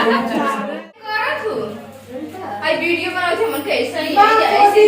आई video बनावते मन कैसा ही ऐसे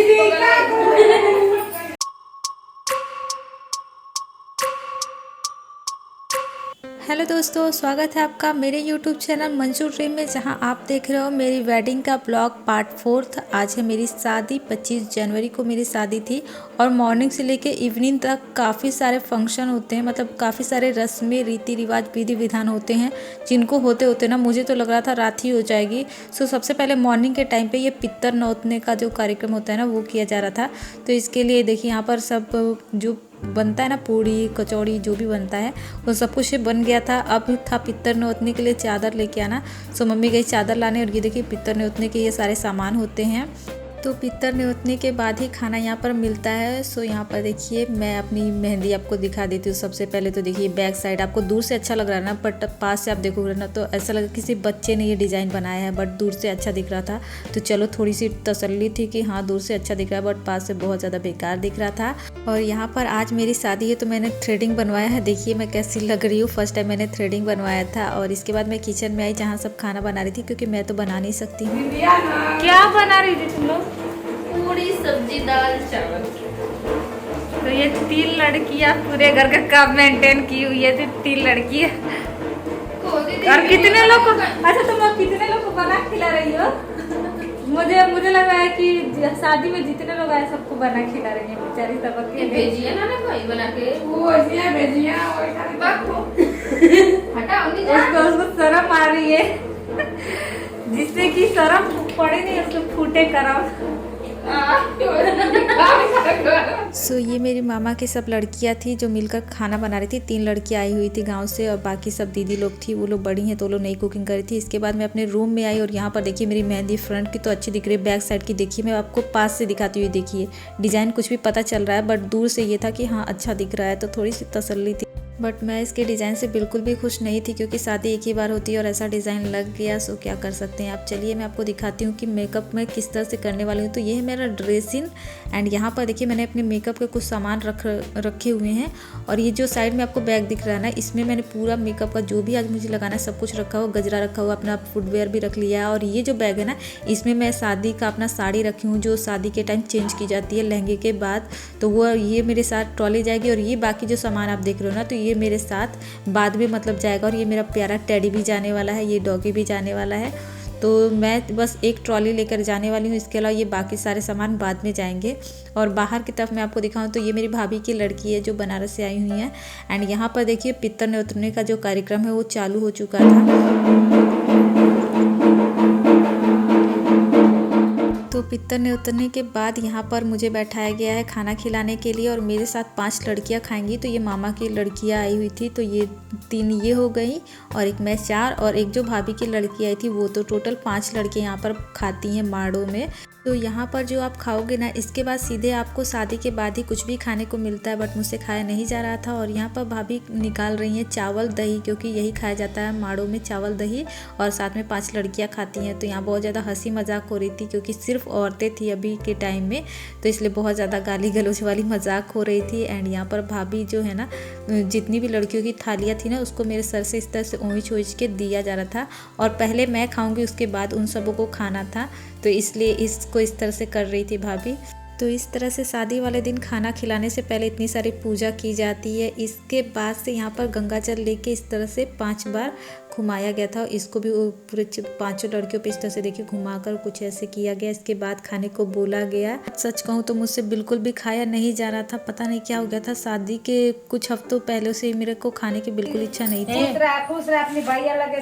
हेलो दोस्तों, स्वागत है आपका मेरे YouTube चैनल मंजू ड्रीम में, जहां आप देख रहे हो मेरी वेडिंग का ब्लॉग पार्ट 4। आज है मेरी शादी। 25 जनवरी को मेरी शादी थी और मॉर्निंग से लेके इवनिंग तक काफ़ी सारे फंक्शन होते हैं, मतलब काफ़ी सारे रस्में, रीति रिवाज, विधि विधान होते हैं, जिनको होते होते ना मुझे तो लग रहा था रात ही हो जाएगी। सो सबसे पहले मॉर्निंग के टाइम पे ये पित्तर नौतने का जो कार्यक्रम होता है ना, वो किया जा रहा था। तो इसके लिए देखिए यहाँ पर सब जो बनता है ना, पूड़ी कचौड़ी जो भी बनता है वो सब कुछ बन गया था। अब था पित्तर नौतने के लिए चादर लेके आना। सो मम्मी गई चादर लाने और ये देखिए पित्तर नौतने के ये सारे सामान होते हैं। तो पित्तर न्योतने के बाद ही खाना यहाँ पर मिलता है। सो यहाँ पर देखिए मैं अपनी मेहंदी आपको दिखा देती हूँ। सबसे पहले तो देखिए बैक साइड आपको दूर से अच्छा लग रहा है ना, बट पास से आप देखोगे ना तो ऐसा लगा किसी बच्चे ने ये डिज़ाइन बनाया है, बट दूर से अच्छा दिख रहा था। तो चलो थोड़ी सी तसल्ली थी कि हाँ दूर से अच्छा दिख रहा है, बट पास से बहुत ज़्यादा बेकार दिख रहा था। और यहाँ पर आज मेरी शादी है तो मैंने थ्रेडिंग बनवाया है। देखिए मैं कैसी लग रही हूँ, फर्स्ट टाइम मैंने थ्रेडिंग बनवाया था। और इसके बाद मैं किचन में आई जहाँ सब खाना बना रही थी, क्योंकि मैं तो बना नहीं सकती हूँ। क्या बना रही थी तुम लोग? पूरी सब्जी दाल चावल। तो ये 3 लड़कियां पूरे घर का काम मेंटेन की हुई है। 3 लड़कियां और कितने लोग को, अच्छा तुम लोग कितने लोग को बना खिला रही हो? मुझे लग रहा है कि शादी में जितने लोग आए सबको बना खिला रही है बेचारी सबक के। भेजिए ना कोई बना के वो ऐसे भेजिए उसको शर्म आ रही है, जिससे कि शर्म पड़े नहीं उसको फूटे कराओ। सो ये मेरी मामा की सब लड़कियां थी जो मिलकर खाना बना रही थी। 3 लड़कियां आई हुई थी गांव से और बाकी सब दीदी लोग थी, वो लोग बड़ी हैं तो वो लोग नई कुकिंग कर रही थी। इसके बाद मैं अपने रूम में आई और यहाँ पर देखिए मेरी मेहंदी फ्रंट की तो अच्छी दिख रही है, बैक साइड की देखिए मैं आपको पास से दिखाती हुई देखिए डिज़ाइन कुछ भी पता चल रहा है, बट दूर से ये था कि हाँ अच्छा दिख रहा है, तो थोड़ी सी तसल्ली थी। बट मैं इसके डिज़ाइन से बिल्कुल भी खुश नहीं थी, क्योंकि शादी एक ही बार होती है और ऐसा डिज़ाइन लग गया। सो क्या कर सकते हैं आप। चलिए मैं आपको दिखाती हूँ कि मेकअप मैं किस तरह से करने वाली हूँ। तो ये है मेरा ड्रेसिंग एंड यहाँ पर देखिए मैंने अपने मेकअप के कुछ सामान रखे हुए हैं। और ये जो साइड में आपको बैग दिख रहा है ना, इसमें मैंने पूरा मेकअप का जो भी आज मुझे लगाना है सब कुछ रखा हुआ, गजरा रखा हुआ, अपना फुटवेयर भी रख लिया है। और ये जो बैग है ना, इसमें मैं शादी का अपना साड़ी रखी हूँ, जो शादी के टाइम चेंज की जाती है लहंगे के बाद। तो वो ये मेरे साथ ट्रॉली जाएगी। और ये बाकी जो सामान आप देख रहे हो ना, तो ये मेरे साथ बाद में मतलब जाएगा। और ये मेरा प्यारा टेडी भी जाने वाला है, ये डॉगी भी जाने वाला है। तो मैं बस एक ट्रॉली लेकर जाने वाली हूँ, इसके अलावा ये बाकी सारे सामान बाद में जाएंगे। और बाहर की तरफ मैं आपको दिखाऊं तो ये मेरी भाभी की लड़की है जो बनारस से आई हुई है। एंड यहाँ पर देखिए पित्तर न्योतने का जो कार्यक्रम है वो चालू हो चुका था। तो पित्तर न्योतने के बाद यहाँ पर मुझे बैठाया गया है खाना खिलाने के लिए। और मेरे साथ 5 लड़कियाँ खाएंगी। तो ये मामा की लड़कियाँ आई हुई थी, तो ये 3 ये हो गई और एक मैं 4 और एक जो भाभी की लड़की आई थी वो, तो टोटल 5 लड़कियाँ यहाँ पर खाती हैं माड़ों में। तो यहाँ पर जो आप खाओगे ना, इसके बाद सीधे आपको शादी के बाद ही कुछ भी खाने को मिलता है, बट मुझसे खाया नहीं जा रहा था। और यहाँ पर भाभी निकाल रही हैं चावल दही, क्योंकि यही खाया जाता है माड़ों में, चावल दही। और साथ में 5 लड़कियाँ खाती हैं। तो यहाँ बहुत ज़्यादा हंसी मजाक हो रही थी, क्योंकि सिर्फ औरतें थी अभी के टाइम में, तो इसलिए बहुत ज़्यादा गाली गलौज वाली मजाक हो रही थी। एंड यहाँ पर भाभी जो है ना, जितनी भी लड़कियों की थालियाँ थी ना, उसको मेरे सर से इस तरह से ओंच के दिया जा रहा था। और पहले मैं खाऊंगी, उसके बाद उन सबों को खाना था, तो इसलिए इसको इस तरह से कर रही थी भाभी। तो इस तरह से शादी वाले दिन खाना खिलाने से पहले इतनी सारी पूजा की जाती है। इसके बाद से यहाँ पर गंगा जल लेके इस तरह से 5 बार घुमाया गया था। इसको भी पूरे 5 लड़कियों पे इस तरह से देखिए घुमाकर कुछ ऐसे किया गया। इसके बाद खाने को बोला गया। सच कहूँ तो मुझसे बिल्कुल भी खाया नहीं जा रहा था, पता नहीं क्या हो गया था। शादी के कुछ हफ्तों पहले से मेरे को खाने की बिल्कुल इच्छा नहीं थी। अपनी भैया लगे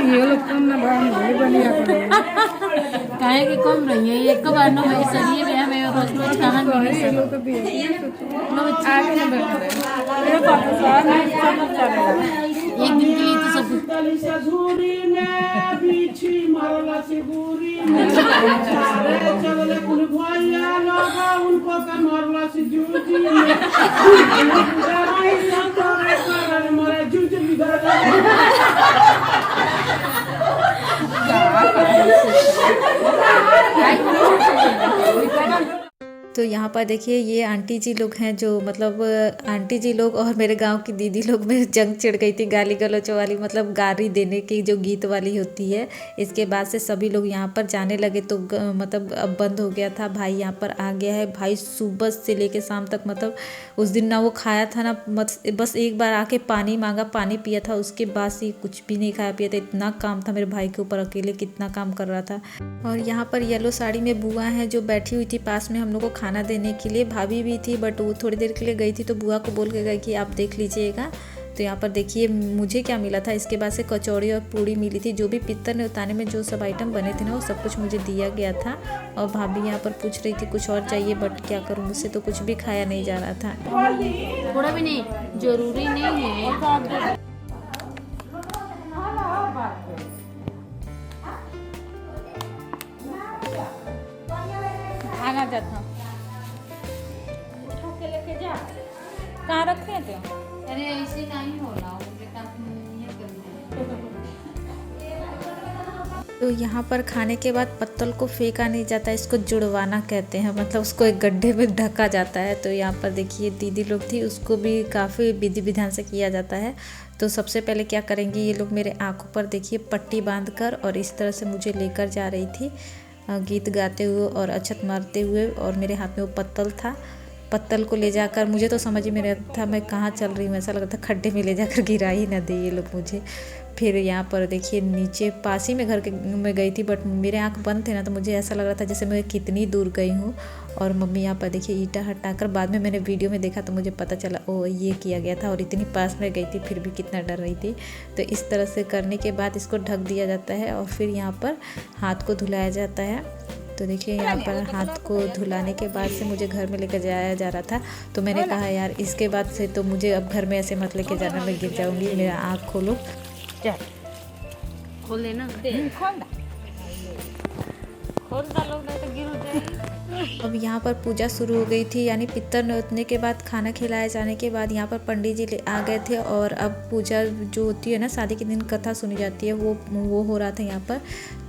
ये लोग कम ना काहे के कम रही है। एक बार नो भाई सरिये में हमें रोज रोज कहां मिले सब लोग भी नो आगे ना बैठ रहे मेरे पापा साथ में सब चलेगा। एक दिन के लिए तो सब सधूरी में बीछी मरला से बुरी में चले कुल भैया लगा उनको का मरला से जूजी में दवाई सब करे मरे जूजी बिगड़ तो यहाँ पर देखिए ये आंटी जी लोग हैं जो मतलब आंटी जी लोग और मेरे गांव की दीदी लोग में जंग छिड़ गई थी गाली गलौच वाली, मतलब गाली देने की जो गीत वाली होती है। इसके बाद से सभी लोग यहाँ पर जाने लगे तो मतलब अब बंद हो गया था। भाई यहाँ पर आ गया है। भाई सुबह से लेके शाम तक मतलब उस दिन ना वो खाया था ना, बस एक बार आके पानी मांगा, पानी पिया था, उसके बाद से कुछ भी नहीं खाया पिया था। इतना काम था मेरे भाई के ऊपर, अकेले कितना काम कर रहा था। और यहाँ पर येलो साड़ी में बुआ है जो बैठी हुई थी पास में हम लोग को खाना देने के लिए। भाभी भी थी बट वो थोड़ी देर के लिए गई थी तो बुआ को बोल के गई कि आप देख लीजिएगा। तो यहाँ पर देखिए मुझे क्या मिला था। इसके बाद से कचौड़ी और पूड़ी मिली थी। जो भी पित्तर ने उताने में जो सब आइटम बने थे ना वो सब कुछ मुझे दिया गया था। और भाभी यहाँ पर पूछ रही थी कुछ और चाहिए, बट क्या करूँ, मुझसे तो कुछ भी खाया नहीं जा रहा था। थोड़ा भी नहीं, जरूरी नहीं है। आना जाता उठा के लेके जा। कहाँ रखे थे? अरे ऐसे नहीं होना, मुझे काम नहीं करना। तो यहाँ पर खाने के बाद पत्तल को फेंका नहीं जाता, इसको जुड़वाना कहते हैं, मतलब उसको एक गड्ढे में ढका जाता है। तो यहाँ पर देखिए दीदी लोग थी, उसको भी काफ़ी विधि विधान से किया जाता है। तो सबसे पहले क्या करेंगे ये लोग, मेरे आँखों पर देखिए पट्टी बांधकर और इस तरह से मुझे लेकर जा रही थी गीत गाते हुए और अक्षत मारते हुए। और मेरे हाथ में वो पत्तल था। पत्तल को ले जाकर, मुझे तो समझ ही में नहीं था मैं कहाँ चल रही हूँ, ऐसा लग रहा था खड्डे में ले जाकर गिरा ही ना दे ये लोग मुझे। फिर यहाँ पर देखिए नीचे पास ही में घर के में गई थी बट मेरे आँख बंद थे ना, तो मुझे ऐसा लग रहा था जैसे मैं कितनी दूर गई हूँ। और मम्मी यहाँ पर देखिए ईंटा हटाकर, बाद में मैंने वीडियो में देखा तो मुझे पता चला ओ ये किया गया था। और इतनी पास में गई थी फिर भी कितना डर रही थी। तो इस तरह से करने के बाद इसको ढक दिया जाता है और फिर यहाँ पर हाथ को धुलाया जाता है। तो देखिए यहाँ पर हाथ को धुलाने के बाद से मुझे घर में लेकर जाया जा रहा था। तो मैंने कहा यार इसके बाद से तो मुझे अब घर में ऐसे मत लेके जाना, मैं गिर जाऊँगी, मेरा आँख खोलो। खोल लेना, खोल डालो नहीं तो गिर जाएगी। अब यहाँ पर पूजा शुरू हो गई थी, यानी पित्तर नौतने के बाद खाना खिलाए जाने के बाद यहाँ पर पंडित जी आ गए थे। और अब पूजा जो होती है ना शादी के दिन कथा सुनी जाती है वो हो रहा था यहाँ पर।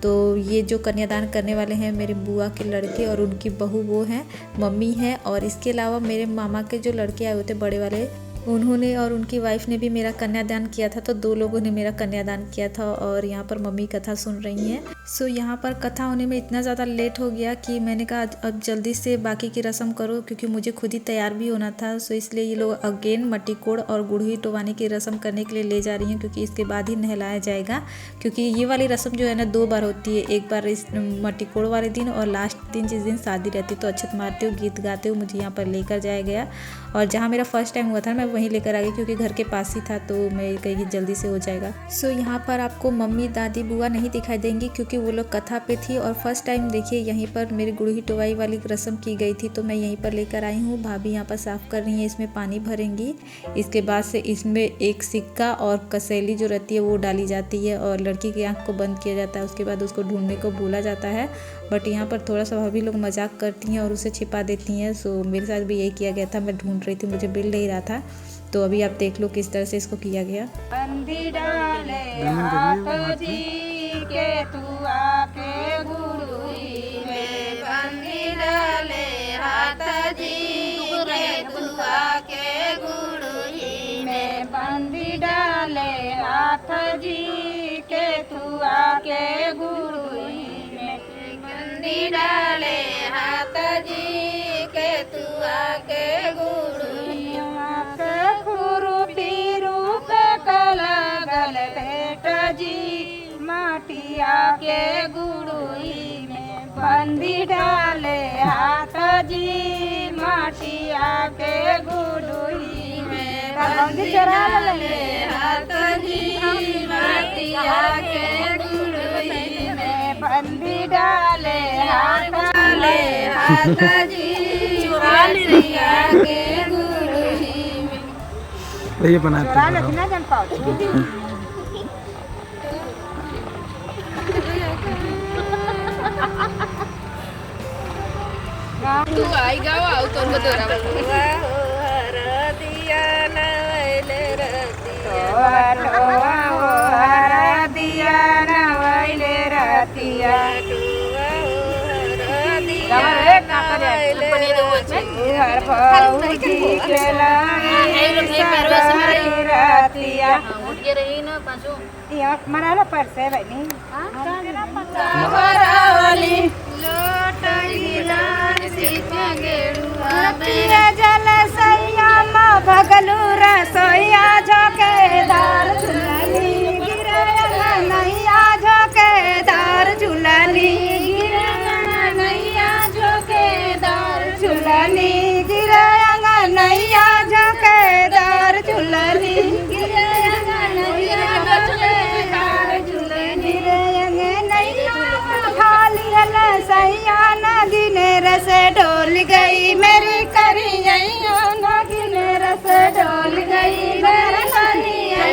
तो ये जो कन्यादान करने वाले हैं मेरे बुआ के लड़के और उनकी बहू वो हैं, मम्मी हैं। और इसके अलावा मेरे मामा के जो लड़के आए हुए थे बड़े वाले, उन्होंने और उनकी वाइफ ने भी मेरा कन्यादान किया था। तो 2 लोगों ने मेरा कन्यादान किया था और यहाँ पर मम्मी कथा सुन रही हैं। सो यहाँ पर कथा होने में इतना ज़्यादा लेट हो गया कि मैंने कहा अब जल्दी से बाकी की रस्म करो, क्योंकि मुझे खुद ही तैयार भी होना था। सो इसलिए ये लोग अगेन मट्टी कोड़ और गुड़ही टोवाने की रस्म करने के लिए ले जा रही हैं, क्योंकि इसके बाद ही नहलाया जाएगा। क्योंकि ये वाली रस्म जो है ना 2 बार होती है, एक बार इस मट्टी कोड़ वाले दिन और लास्ट दिन जिस दिन शादी रहती। तो अक्षत मारते हुए गीत गाते हुए मुझे यहाँ पर लेकर जाया गया। और जहाँ मेरा फर्स्ट टाइम हुआ था मैं वहीं लेकर आ गई, क्योंकि घर के पास ही था तो मैं कहीं जल्दी से हो जाएगा। सो यहाँ पर आपको मम्मी दादी बुआ नहीं दिखाई देंगी क्योंकि वो लोग कथा पे थी। और फर्स्ट टाइम देखिए यहीं पर मेरी गुड़ही टोवाई वाली रस्म की गई थी, तो मैं यहीं पर लेकर आई हूँ। भाभी यहाँ पर साफ़ कर रही हैं, इसमें पानी भरेंगी। इसके बाद से इसमें एक सिक्का और कसैली जो रहती है वो डाली जाती है और लड़की की आँख को बंद किया जाता है। उसके बाद उसको ढूंढने को बोला जाता है, बट यहाँ पर थोड़ा सा भाभी लोग मजाक करती हैं और उसे छिपा देती हैं। सो मेरे साथ भी यही किया गया था, मैं ढूंढ रही थी, मुझे मिल नहीं रहा था। तो अभी आप देख लो किस तरह से इसको किया गया। बंदी डाले हाथ जी के तू आके गुरुई में, बंदी डाले हाथ जी के तू आके गुरुई में, बंदी डाले हाथ जी के तू आके गुरुई में, बंदी डाले हाथ जी के तू आके गुरुई जी माटिया के गुड़ुई में, बंदी डाले हाथ जी माटिया के गुड़ुई में, बंदी डाले हाथ जी माटिया के गुड़ुई में, बंदी डाले हाथ जी माटिया के गुड़ुई में। ये बनाते तू आई गाओ आओ तो बदोरा दिया नवैले रतिया नवाइले हर भौजी के लागी सारी रातिया उठ के रही ना पाछो यहाँ मराला परसे बनी मराली लोट गिलान सीता गेड़ुआ तीरे जल सैया मा भगलू रसोईया झोकेदार झुलनी गिरे नैया झोकेदार झुलनी गिरे नैया झोकेदार झुलनी गिरे नैया झोकेदार झुलनी गिरे नैया झोकेदार झुलनी गिरे नैया खाली हल सैया नगिने रस डोल गई मेरी करिया नगिने रस डोल गई मेरी करिया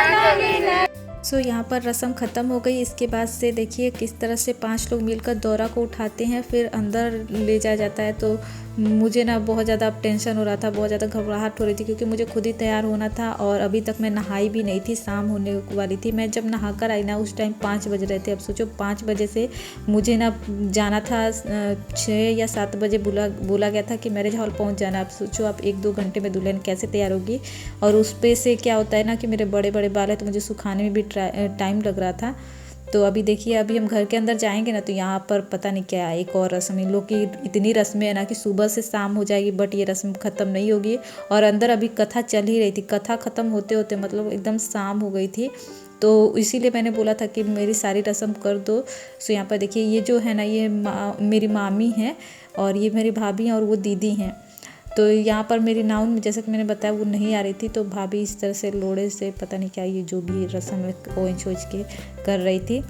नगिने। सो यहाँ पर रस्म ख़त्म हो गई। इसके बाद से देखिए किस तरह से 5 लोग मिलकर दौरा को उठाते हैं, फिर अंदर ले जाया जाता है। तो मुझे ना बहुत ज़्यादा टेंशन हो रहा था, बहुत ज़्यादा घबराहट हो रही थी, क्योंकि मुझे खुद ही तैयार होना था और अभी तक मैं नहाई भी नहीं थी, शाम होने वाली थी। मैं जब नहा कर आई ना उस टाइम 5 बज रहे थे। अब सोचो 5 बजे से मुझे ना जाना था 6 या 7 बजे बोला गया था कि मैरिज हॉल पहुँच जाना। अब सोचो आप 1-2 घंटे में दुल्हन कैसे तैयार होगी। और उस पर से क्या होता है ना कि मेरे बड़े बड़े बाल है तो मुझे सुखाने में भी टाइम लग रहा था। तो अभी देखिए अभी हम घर के अंदर जाएंगे ना तो यहाँ पर पता नहीं क्या एक और रस्म, इन लोग की इतनी रस्में है ना कि सुबह से शाम हो जाएगी, बट ये रस्म ख़त्म नहीं होगी। और अंदर अभी कथा चल ही रही थी, कथा ख़त्म होते होते मतलब एकदम शाम हो गई थी। तो इसीलिए मैंने बोला था कि मेरी सारी रस्म कर दो। सो यहाँ पर देखिए ये जो है ना ये मेरी मामी हैं और ये मेरी भाभी हैं और वो दीदी हैं। तो यहाँ पर मेरी नाउन जैसा कि मैंने बताया वो नहीं आ रही थी, तो भाभी इस तरह से लोड़े से पता नहीं क्या ये जो भी रस्म है ओंच के कर रही थी।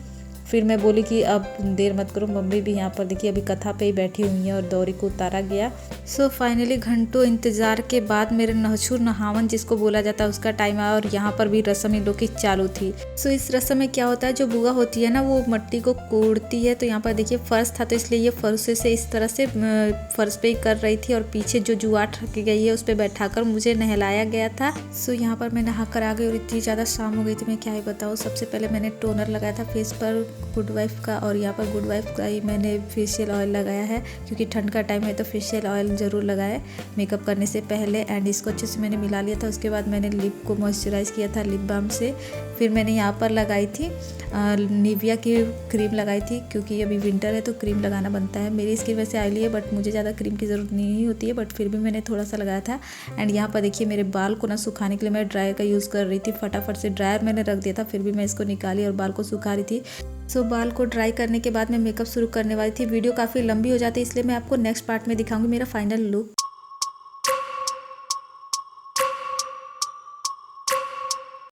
फिर मैं बोली कि अब देर मत करो, मम्मी भी यहाँ पर देखिए अभी कथा पे ही बैठी हुई हैं और दौरी को उतारा गया। सो फाइनली घंटों इंतज़ार के बाद मेरे नहछुर नहावन जिसको बोला जाता है उसका टाइम आया और यहाँ पर भी रस्म इन लोग की चालू थी। सो इस रस्म में क्या होता है, जो बुआ होती है ना वो मिट्टी को कोड़ती है। तो यहाँ पर देखिए फर्श था तो इसलिए ये फर्श से इस तरह से फर्श पे ही कर रही थी और पीछे जो जुआट रखी गई है उस पर बैठाकर मुझे नहलाया गया था। सो यहाँ पर मैं नहा कर आ गई और इतनी ज़्यादा शाम हो गई थी मैं क्या ही बताऊँ। सबसे पहले मैंने टोनर लगाया था फेस पर गुड वाइफ का, और यहाँ पर गुड वाइफ का ही मैंने फेशियल ऑयल लगाया है क्योंकि ठंड का टाइम है तो फेशियल ऑयल ज़रूर लगाए मेकअप करने से पहले। एंड इसको अच्छे से मैंने मिला लिया था। उसके बाद मैंने लिप को मॉइस्चराइज़ किया था लिप बाम से। फिर मैंने यहाँ पर लगाई थी निविया की क्रीम लगाई थी क्योंकि अभी विंटर है तो क्रीम लगाना बनता है। मेरी स्किन वैसे ऑयली है बट मुझे ज़्यादा क्रीम की ज़रूरत नहीं होती है, बट फिर भी मैंने थोड़ा सा लगाया था। एंड यहाँ पर देखिए मेरे बाल को ना सुखाने के लिए मैं ड्रायर का यूज़ कर रही थी। फटाफट से ड्रायर मैंने रख दिया था, फिर भी मैं इसको निकाली और बाल को सुखा रही थी। सो बाल को ड्राई करने के बाद मैं मेकअप शुरू करने वाली थी। वीडियो काफ़ी लंबी हो जाती है इसलिए मैं आपको नेक्स्ट पार्ट में दिखाऊंगी मेरा फाइनल लुक।